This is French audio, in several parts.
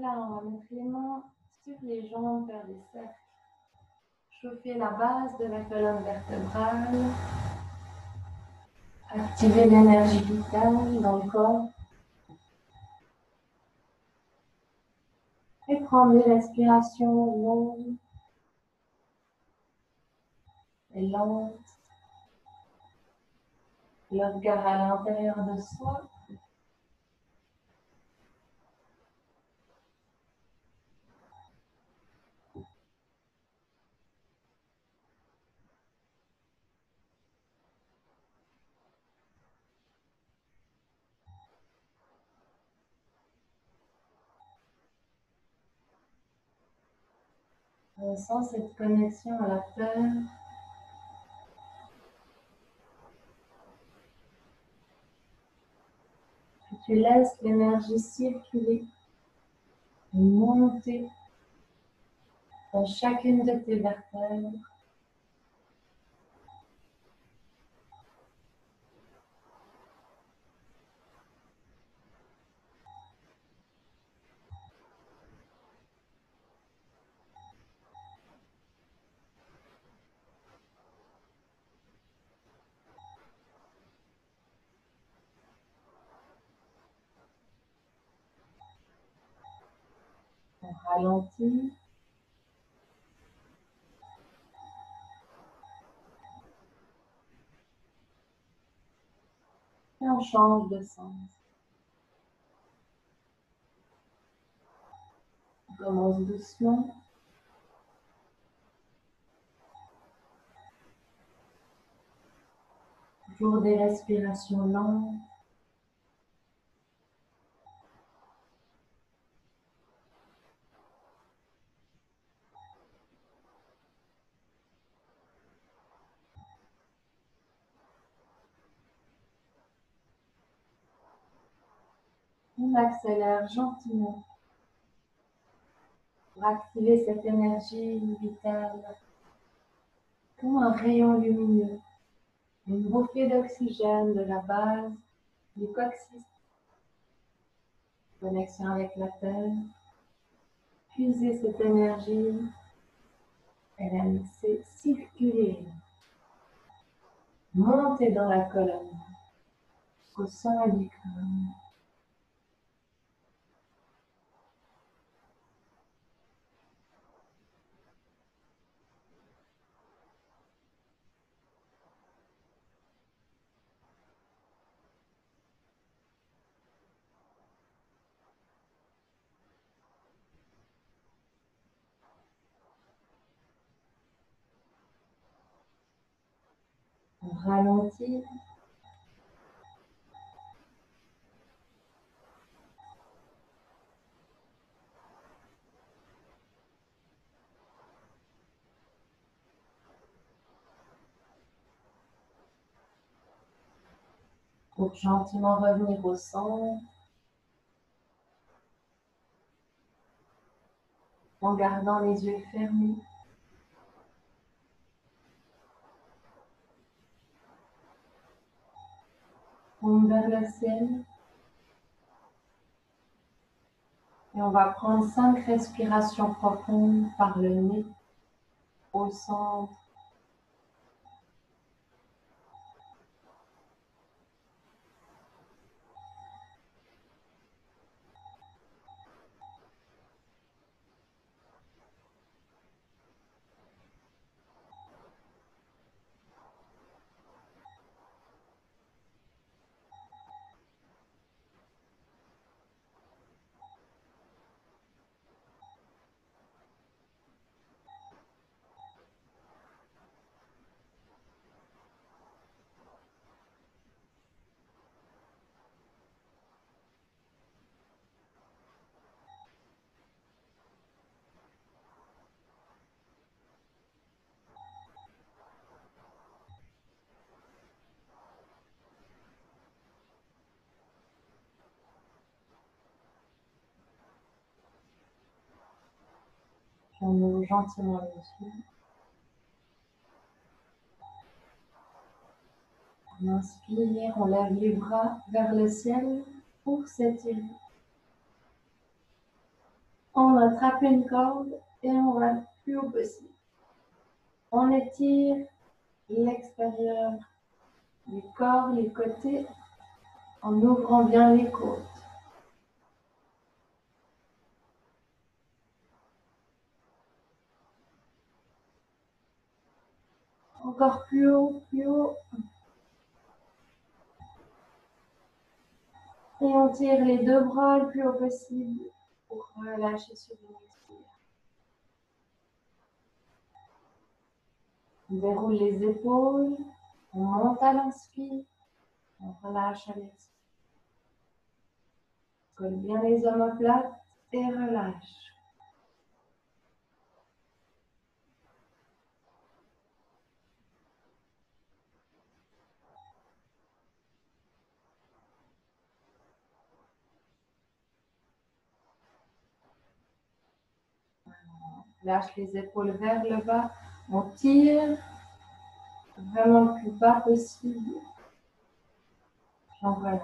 Là, on va mettre les mains sur les jambes, faire des cercles. Chauffer la base de la colonne vertébrale. Activer l'énergie vitale dans le corps. Et prendre des respirations longues et lentes. Le regard à l'intérieur de soi. On sent cette connexion à la terre. Puis tu laisses l'énergie circuler et monter dans chacune de tes vertèbres. On ralentit. Et on change de sens. On commence doucement. Toujours des respirations lentes. On accélère gentiment pour activer cette énergie vitale comme un rayon lumineux, une bouffée d'oxygène de la base du coccyx, connexion avec la terre. Puiser cette énergie et la laisser circuler, monter dans la colonne, au sein du crâne. On ralentit. Pour gentiment revenir au centre, en gardant les yeux fermés. Tourne vers le ciel. Et on va prendre 5 respirations profondes par le nez, au centre. Puis on ouvre gentiment les yeux. On inspire, on lève les bras vers le ciel pour s'étirer. On attrape une corde et on va le plus haut possible. On étire l'extérieur du corps, les côtés, en ouvrant bien les côtes. Encore plus haut, plus haut. Et on tire les deux bras le plus haut possible pour relâcher sur une expire. On déroule les épaules, on monte à l'inspire, on relâche à l'expire. Colle bien les omoplates et relâche. Lâche les épaules vers le bas. On tire vraiment le plus bas possible. Puis on relâche.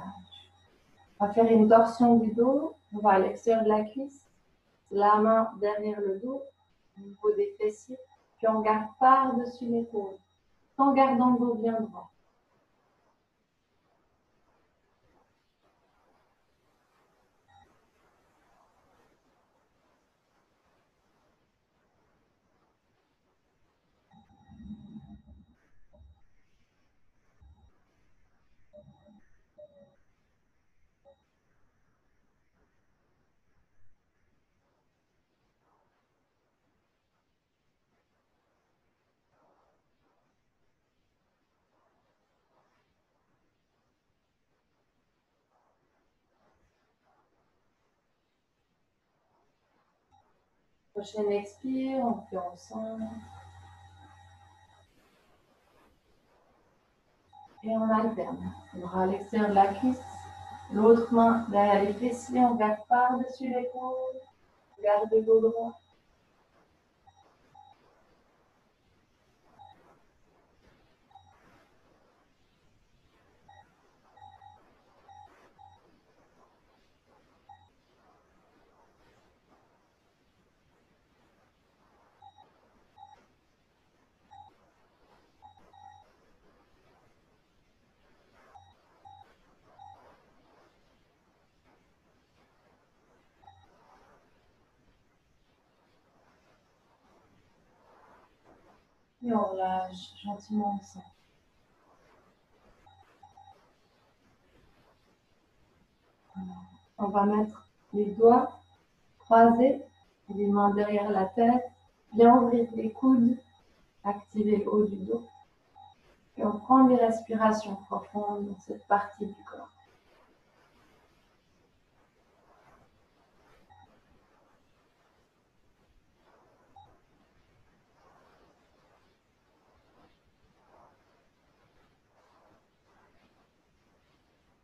On va faire une torsion du dos. On va à l'extérieur de la cuisse. La main derrière le dos, au niveau des fessiers. Puis on garde par-dessus l'épaule, en gardant le dos bien droit. Prochaine expire, on fait ensemble. Et on alterne. Le bras à l'extérieur de la cuisse, l'autre main derrière les fessiers, on garde par-dessus l'épaule, garde le dos droit. Et on relâche gentiment au sein. On va mettre les doigts croisés, les mains derrière la tête, bien ouvrir les coudes, activer le haut du dos. Et on prend des respirations profondes dans cette partie du corps.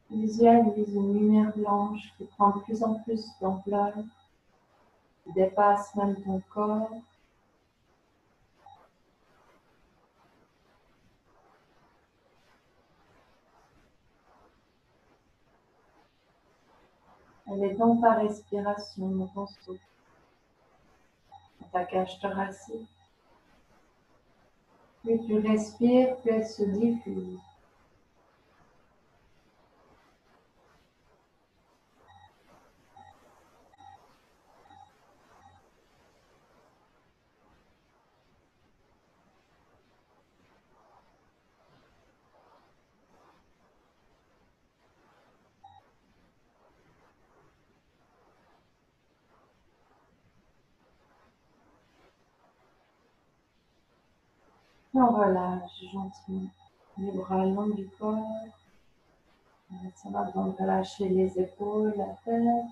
Visualise une lumière blanche qui prend de plus en plus d'ampleur, qui dépasse même ton corps. Elle est dans ta respiration, dans ton souffle, dans ta cage thoracique. Plus tu respires, plus elle se diffuse. Et on relâche gentiment les bras le long du corps. Ça va donc relâcher les épaules, la tête.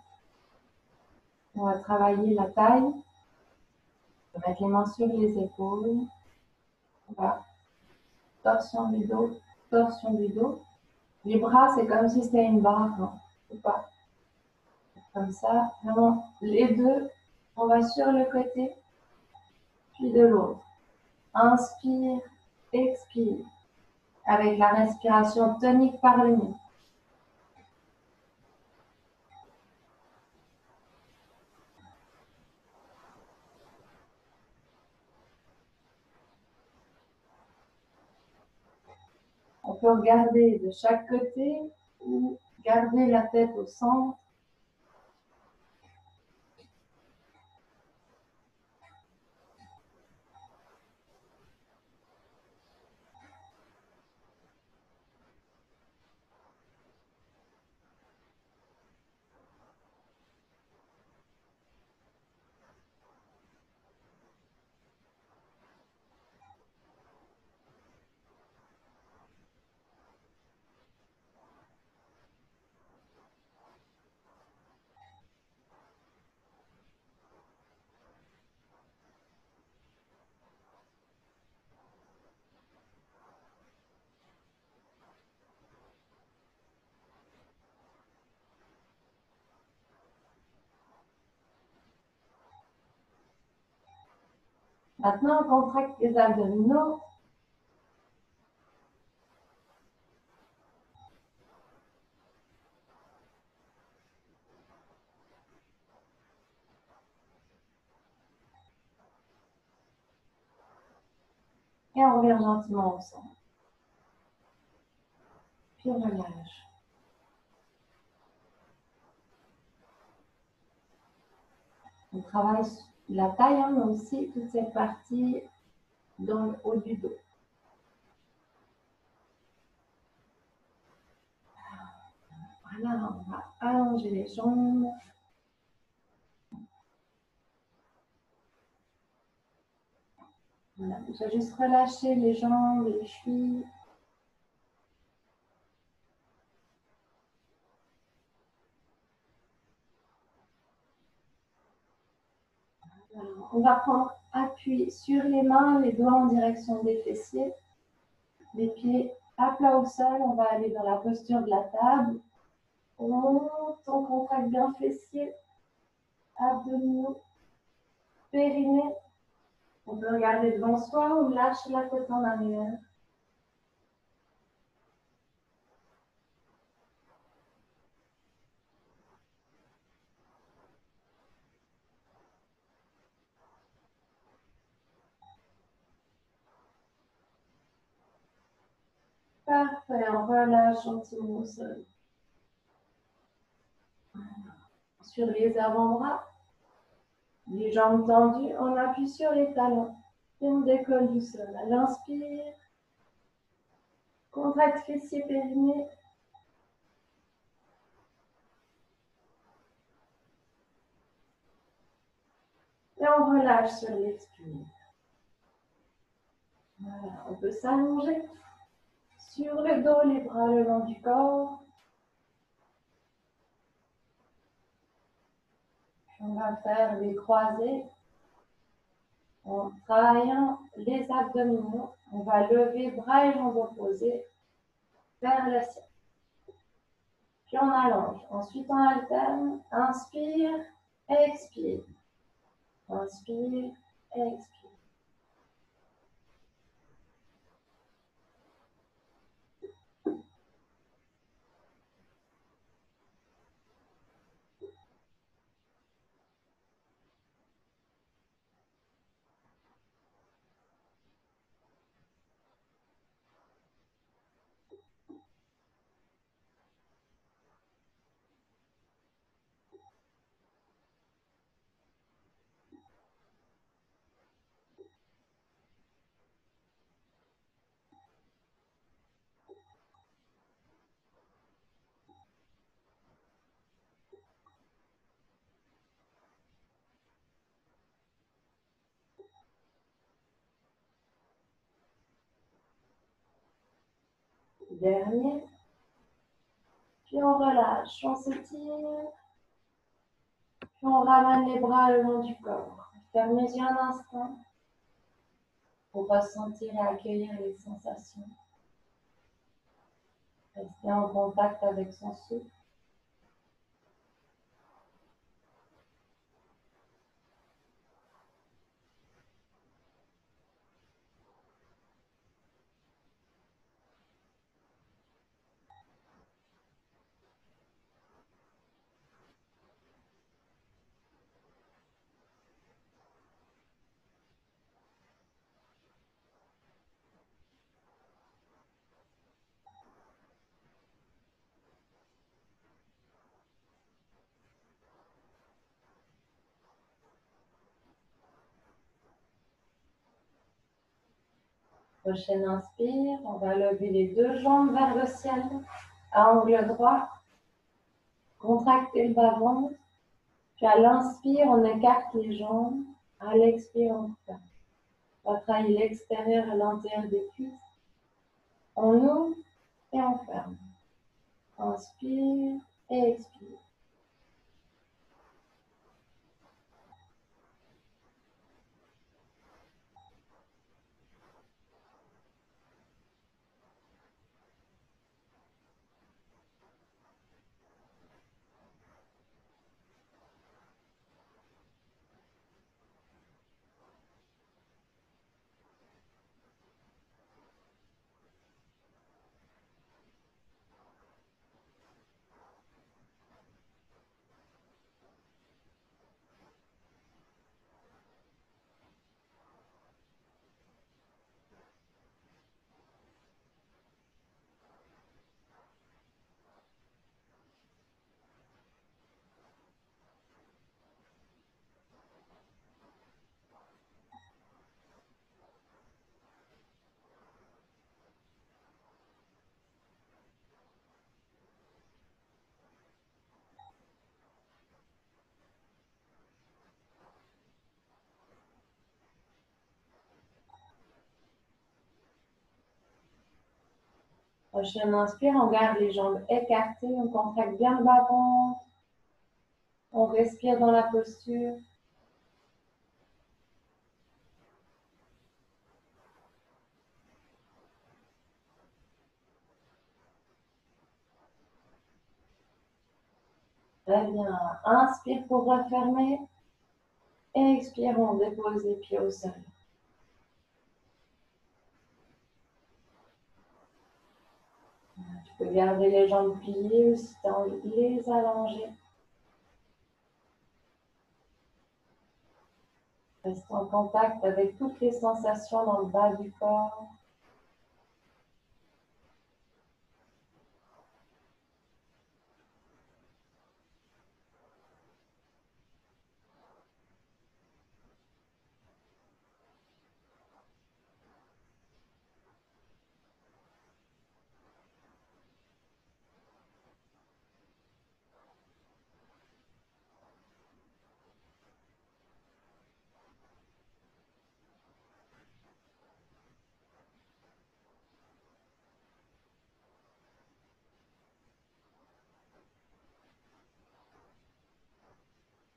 On va travailler la taille. On va mettre les mains sur les épaules. On va torsion du dos, torsion du dos. Les bras, c'est comme si c'était une barre, hein. Ou pas. Comme ça, vraiment, les deux, on va sur le côté, puis de l'autre. Inspire, expire, avec la respiration tonique par le nez. On peut regarder de chaque côté ou garder la tête au centre. Maintenant, on contracte les abdominaux. Et on revient gentiment au centre. Puis on relâche. On travaille la taille, mais aussi toute cette partie dans le haut du dos. Voilà, on va allonger les jambes. Voilà, je vais juste relâcher les jambes, les chevilles. Voilà, on va prendre appui sur les mains, les doigts en direction des fessiers. Les pieds à plat au sol, on va aller dans la posture de la table. On monte, on contracte bien fessiers, abdominaux, périnée. On peut regarder devant soi, on lâche la tête en arrière. Parfait, on relâche gentiment au sol. Sur les avant-bras, les jambes tendues, on appuie sur les talons et on décolle du sol. À l'inspire, contracte fessiers périnée. Et on relâche sur l'expire. Voilà, on peut s'allonger sur le dos, les bras le long du corps. On va faire des croisés en travaillant les abdominaux. On va lever bras et jambes opposés vers le ciel. Puis on allonge. Ensuite, on alterne. Inspire, expire. Inspire, expire. Dernier. Puis on relâche, on s'étire. Puis on ramène les bras le long du corps. Fermez les yeux un instant pour ressentir et accueillir les sensations. Rester en contact avec son souffle. Prochaine inspire, on va lever les deux jambes vers le ciel, à angle droit. Contracter le bas-ventre. Puis à l'inspire, on écarte les jambes. À l'expire, on ferme. On va travailler l'extérieur et l'intérieur des cuisses. On ouvre et on ferme. Inspire et expire. Prochaine inspire, on garde les jambes écartées, on contracte bien le bas-ventre. On respire dans la posture. Très bien. Inspire pour refermer. Expire, on dépose les pieds au sol. Tu peux garder les jambes pliées ou si tu as envie de les allonger. Reste en contact avec toutes les sensations dans le bas du corps.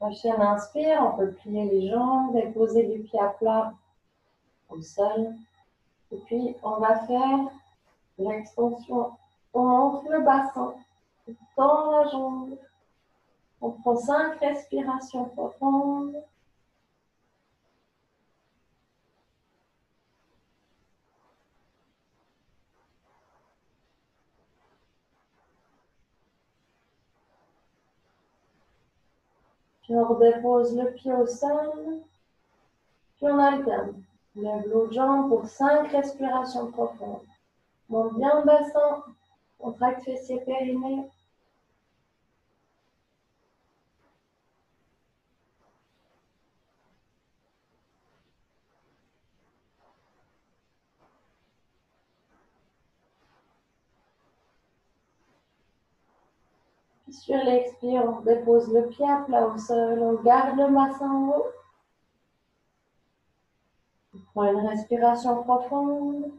Prochaine inspire, on peut plier les jambes, déposer les pieds à plat au sol. Et puis, on va faire l'extension. On monte le bassin dans la jambe. On prend 5 respirations profondes. Puis on redépose le pied au sol. Puis on alterne. Lève l'autre jambe pour 5 respirations profondes. Monte bien le bassin. Contracte fessier périnée. Puis sur l'expire, on dépose le pied à plat au sol. On garde le bassin en haut. On prend une respiration profonde.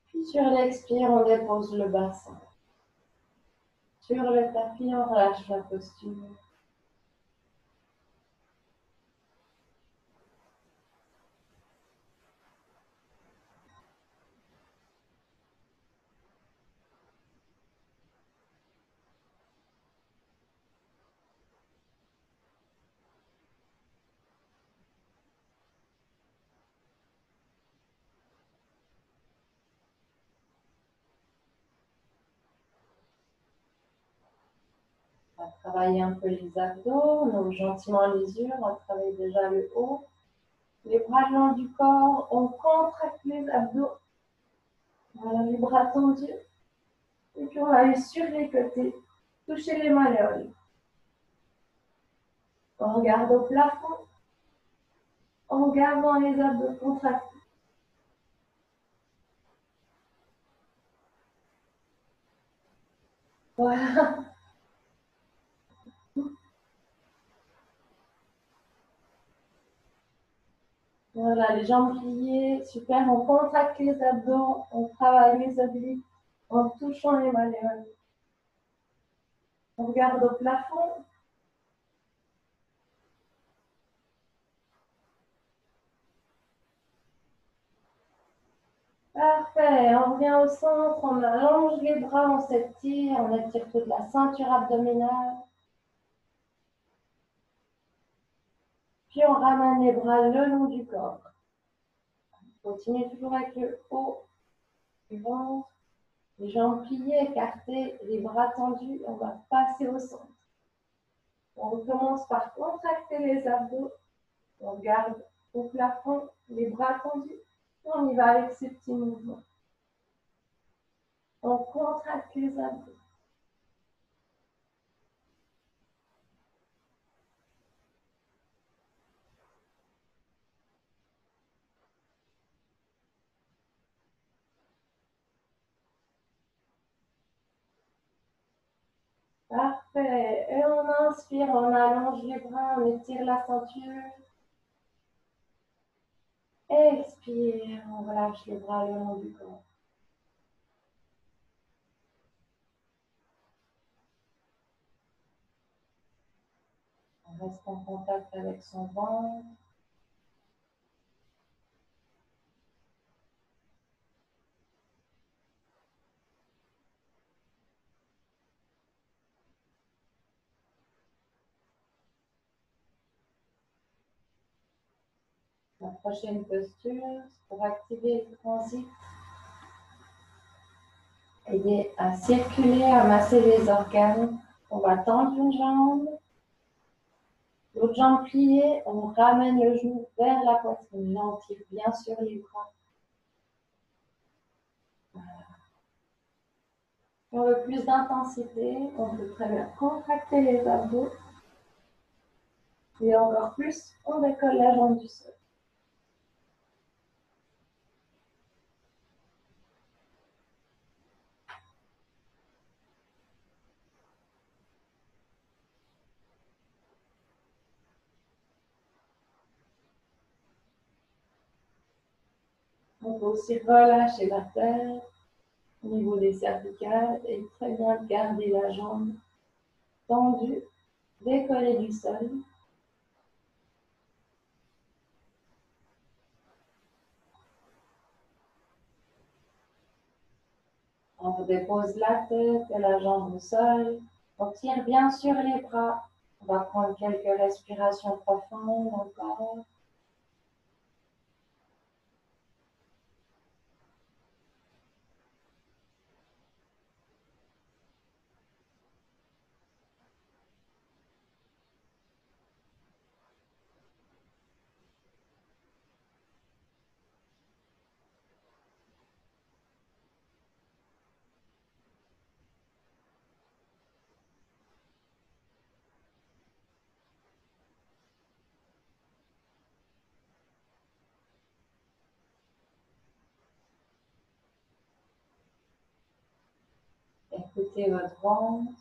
Puis sur l'expire, on dépose le bassin. Sur le tapis, on relâche la posture. On va travailler un peu les abdos. On ouvre gentiment les yeux. On va travailler déjà le haut. Les bras le long du corps. On contracte les abdos. Voilà, les bras tendus. Et puis on va aller sur les côtés. Toucher les malléoles. On regarde au plafond. En gardant les abdos contractés. Voilà. Voilà, les jambes pliées, super. On contracte les abdos, on travaille les obliques en touchant les malléoles. On regarde au plafond. Parfait. On revient au centre, on allonge les bras, on étire toute la ceinture abdominale. Puis on ramène les bras le long du corps. Continue toujours avec le haut du ventre. Les jambes pliées, écartées, les bras tendus. On va passer au centre. On recommence par contracter les abdos. On garde au plafond les bras tendus. On y va avec ces petits mouvements. On contracte les abdos. Parfait. Et on inspire, on allonge les bras, on étire la ceinture. Expire, on relâche les bras le long du corps. On reste en contact avec son ventre. La prochaine posture, pour activer le transit, aider à circuler, à masser les organes. On va tendre une jambe, l'autre jambe pliée, on ramène le genou vers la poitrine. Là, on tire bien sur les bras. Voilà. Si on veut plus d'intensité, on peut très bien contracter les abdos. Et encore plus, on décolle la jambe du sol. On peut aussi relâcher la tête au niveau des cervicales et très bien garder la jambe tendue, décollée du sol. On redépose la tête et la jambe au sol. On tire bien sur les bras. On va prendre quelques respirations profondes encore. Écoutez votre ventre.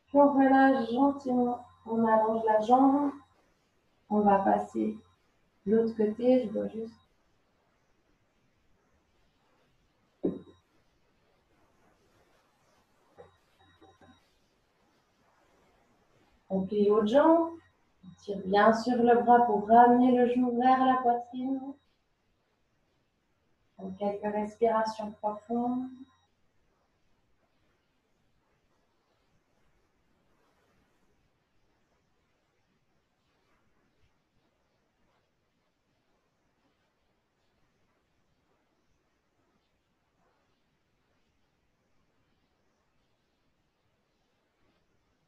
Puis on relâche gentiment. On allonge la jambe. On va passer de l'autre côté. Je dois juste. On plie l'autre jambe. On tire bien sur le bras pour ramener le genou vers la poitrine. Donc, quelques respirations profondes.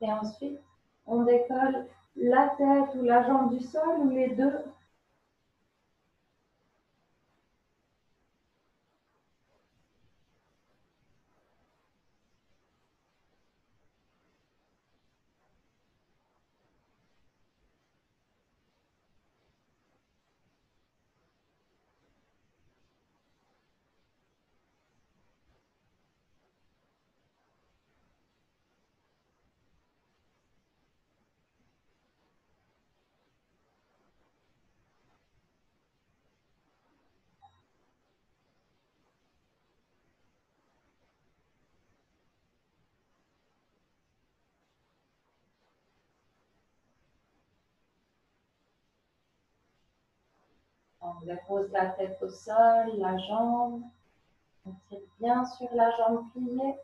Et ensuite, on décolle la tête ou la jambe du sol ou les deux. On dépose la tête au sol, la jambe. On tire bien sur la jambe pliée.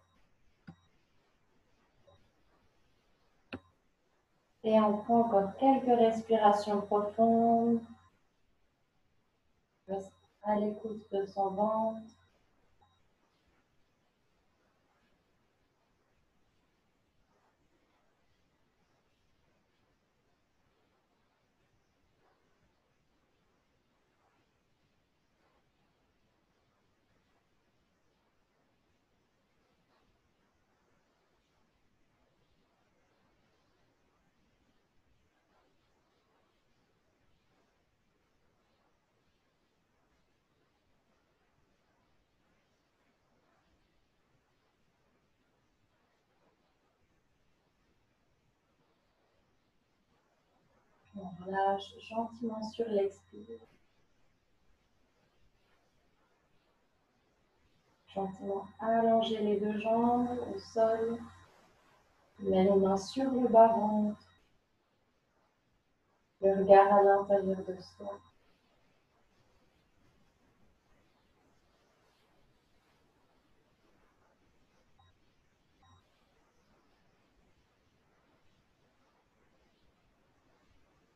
Et on prend encore quelques respirations profondes. Reste à l'écoute de son ventre. On relâche gentiment sur l'expire. Gentiment allonger les deux jambes au sol. Mets les mains sur le bas-ventre. Le regard à l'intérieur de soi.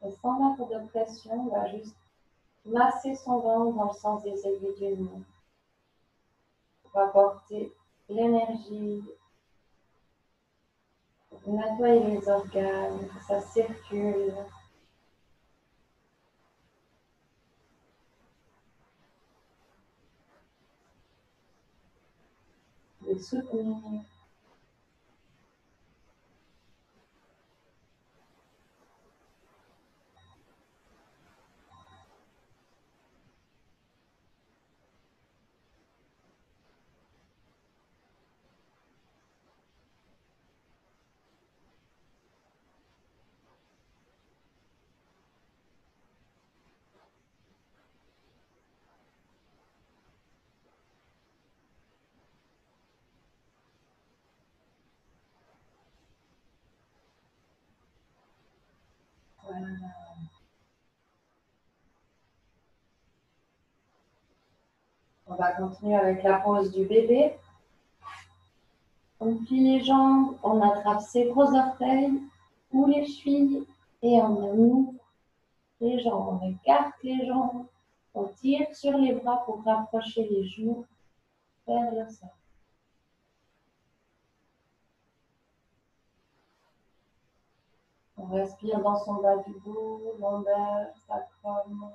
Et sans mettre de pression, on va juste masser son ventre dans le sens des aiguilles d'une main. Pour apporter l'énergie, pour nettoyer les organes, que ça circule. Les soutenir. Voilà. On va continuer avec la pose du bébé. On plie les jambes, on attrape ses gros orteils ou les chevilles et on ouvre les jambes, on écarte les jambes, on tire sur les bras pour rapprocher les genoux vers le sol. On respire dans son bas du dos, lombaire, sacrum.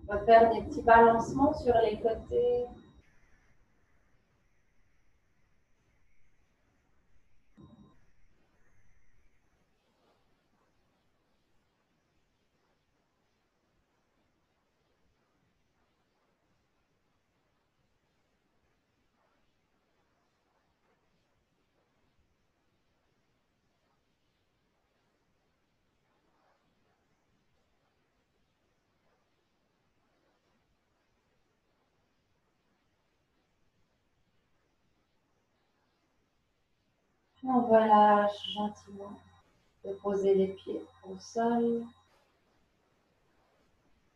On va faire des petits balancements sur les côtés. Puis on relâche gentiment de poser les pieds au sol.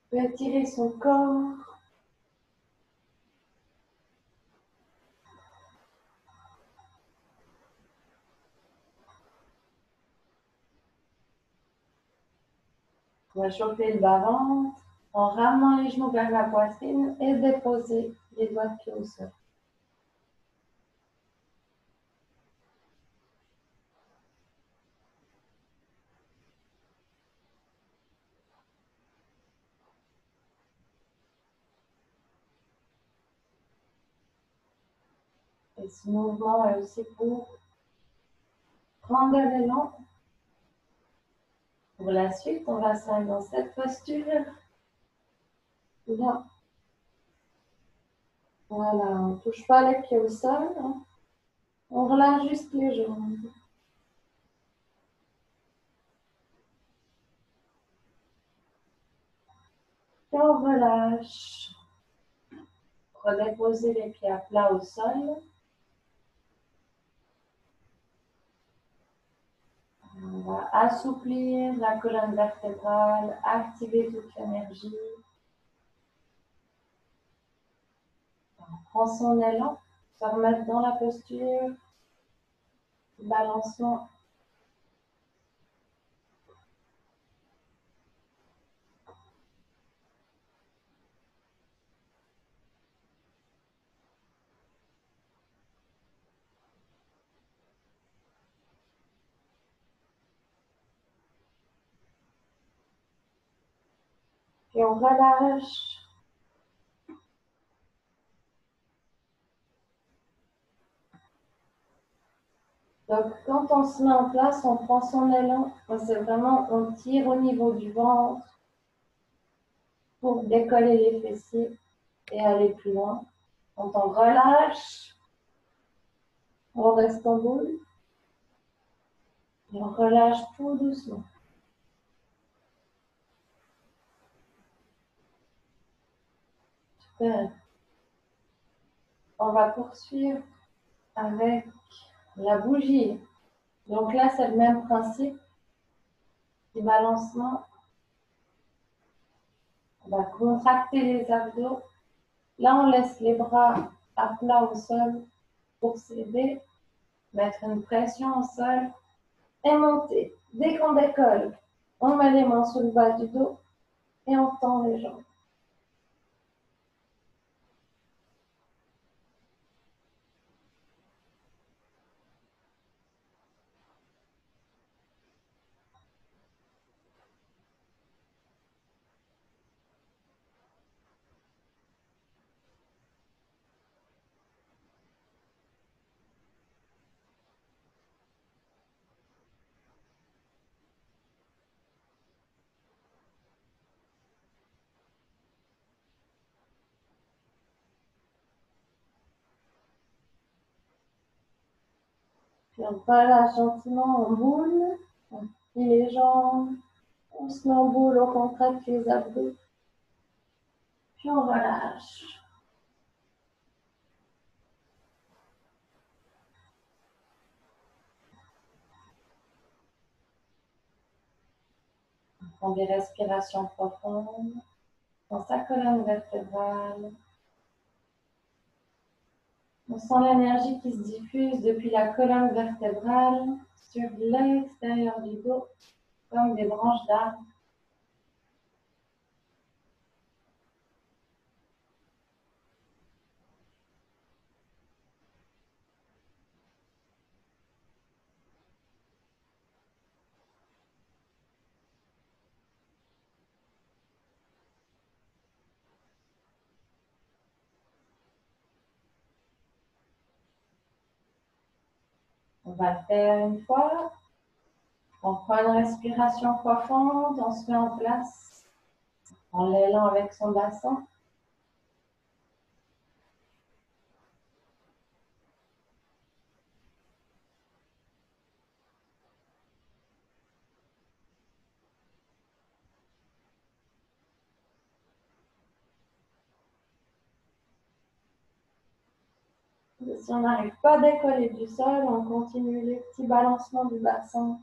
On peut étirer son corps. On va chauffer le bas-ventre en ramenant les genoux vers la poitrine et déposer les doigts de pied au sol. Et ce mouvement est aussi pour prendre de l'élan. Pour la suite, on va se mettre dans cette posture. Là. Voilà, on ne touche pas les pieds au sol. Hein. On relâche juste les jambes. Et on relâche. Redéposer les pieds à plat au sol. On va assouplir la colonne vertébrale, activer toute l'énergie. On prend son élan, se remettre dans la posture, balancement. Puis on relâche. Donc, quand on se met en place, on prend son élan. C'est vraiment, on tire au niveau du ventre pour décoller les fessiers et aller plus loin. Quand on relâche, on reste en boule. Et on relâche tout doucement. Super. On va poursuivre avec la bougie. Donc là, c'est le même principe du balancement. On va contracter les abdos. Là, on laisse les bras à plat au sol pour s'aider, mettre une pression au sol et monter. Dès qu'on décolle, on met les mains sur le bas du dos et on tend les jambes. Puis on relâche gentiment en boule. On plie les jambes. On se met en boule, on contracte les abdos. Puis on relâche. On prend des respirations profondes dans sa colonne vertébrale. On sent l'énergie qui se diffuse depuis la colonne vertébrale sur l'extérieur du dos, comme des branches d'arbres. On va le faire une fois. On prend une respiration profonde, on se met en place en l'élan avec son bassin. Si on n'arrive pas à décoller du sol, on continue les petits balancements du bassin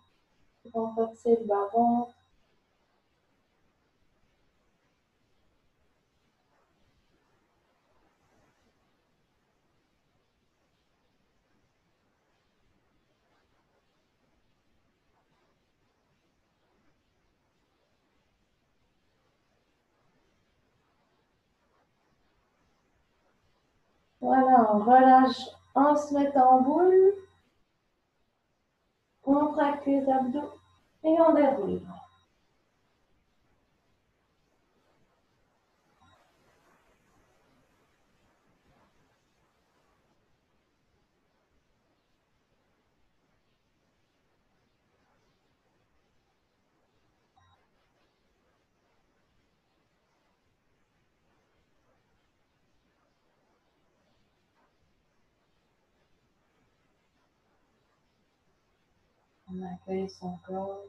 pour renforcer le bas-ventre. Voilà, on relâche en se mettant en boule. On contracte les abdos et on déroule. On accueille son corps.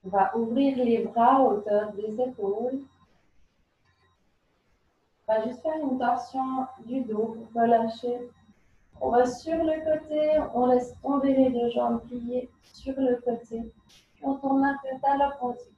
On va ouvrir les bras à hauteur des épaules. On va juste faire une torsion du dos pour relâcher. On va sur le côté, on laisse tomber les deux jambes pliées sur le côté. Puis on tourne la tête à l'opposé.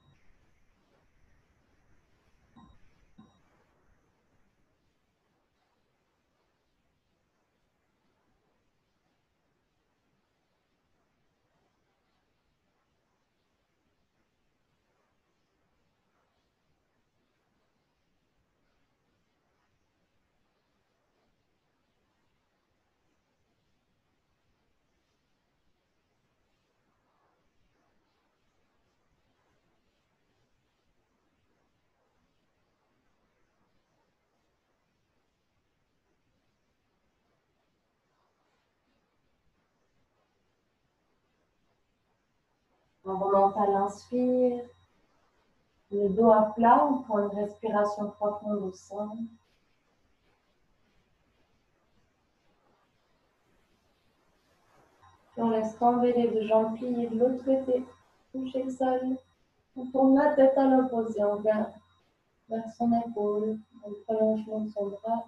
On remonte à l'inspire. Le dos à plat, on prend une respiration profonde au sein. Puis on laisse tomber les deux jambes pliées de l'autre côté. Toucher le sol. On tourne la tête à l'opposé, on regarde vers son épaule, dans le prolongement de son bras.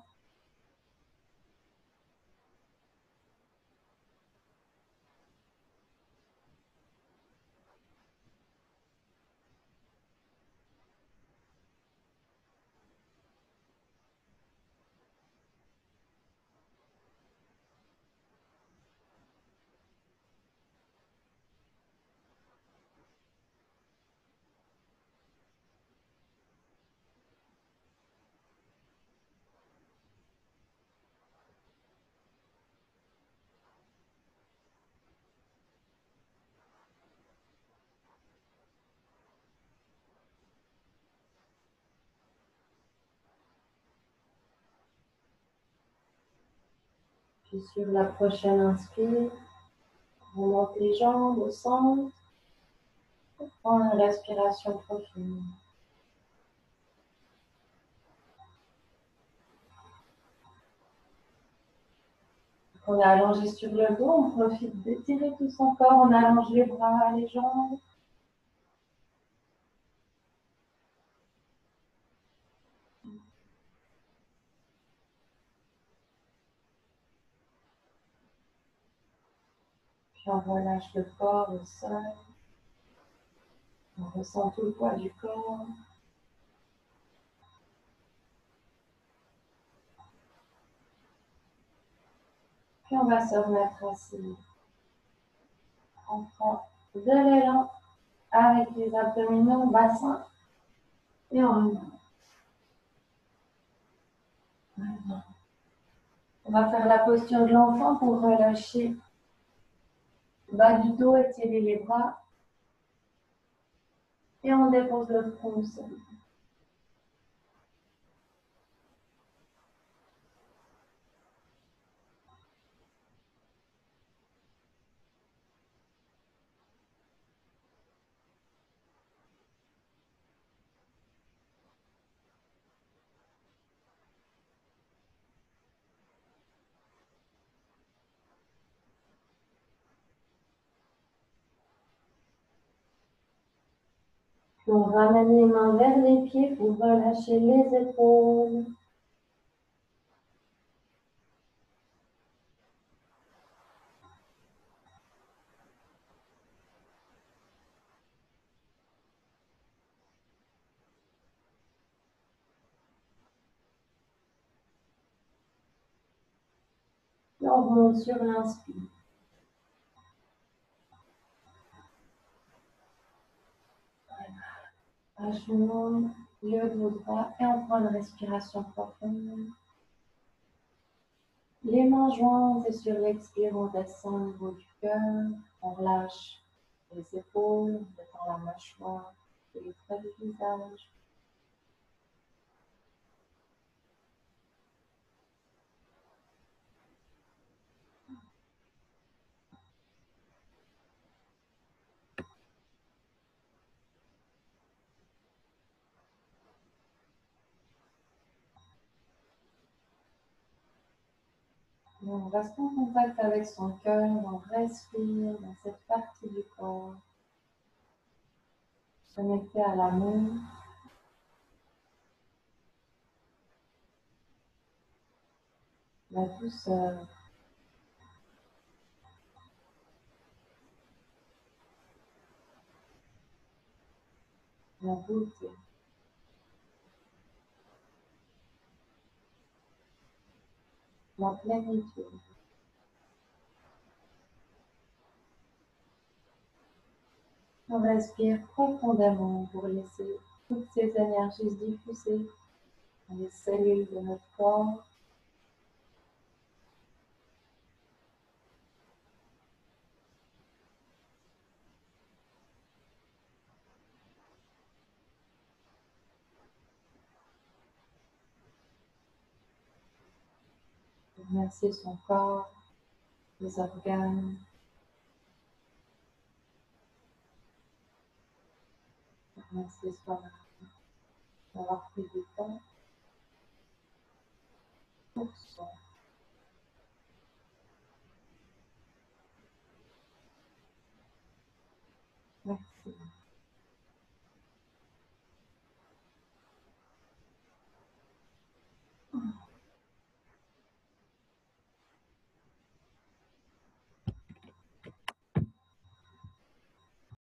Puis sur la prochaine inspire, on monte les jambes au centre. On prend une respiration profonde. On est allongé sur le dos, on profite d'étirer tout son corps, on allonge les bras, les jambes. Puis on relâche le corps au sol. On ressent tout le poids du corps. Puis on va se remettre assis. On prend de l'élan avec les abdominaux bassins et on remonte. On va faire la posture de l'enfant pour relâcher le bas du dos, étirer les bras. Et on dépose le front au sol. Puis on ramène les mains vers les pieds pour relâcher les épaules. Puis on remonte sur l'inspire. À genoux, le haut de vos bras et on prend une respiration profonde. Les mains jointes et sur l'expire, on descend au niveau du cœur, on relâche les épaules, on détend la mâchoire, les traits du visage. Et on reste en contact avec son cœur, on respire dans cette partie du corps, connecté à l'amour, la douceur, la beauté. La plénitude. On respire profondément pour laisser toutes ces énergies se diffuser dans les cellules de notre corps. Remercier son corps, les organes. Remercier soi-même d'avoir pris du temps pour soi.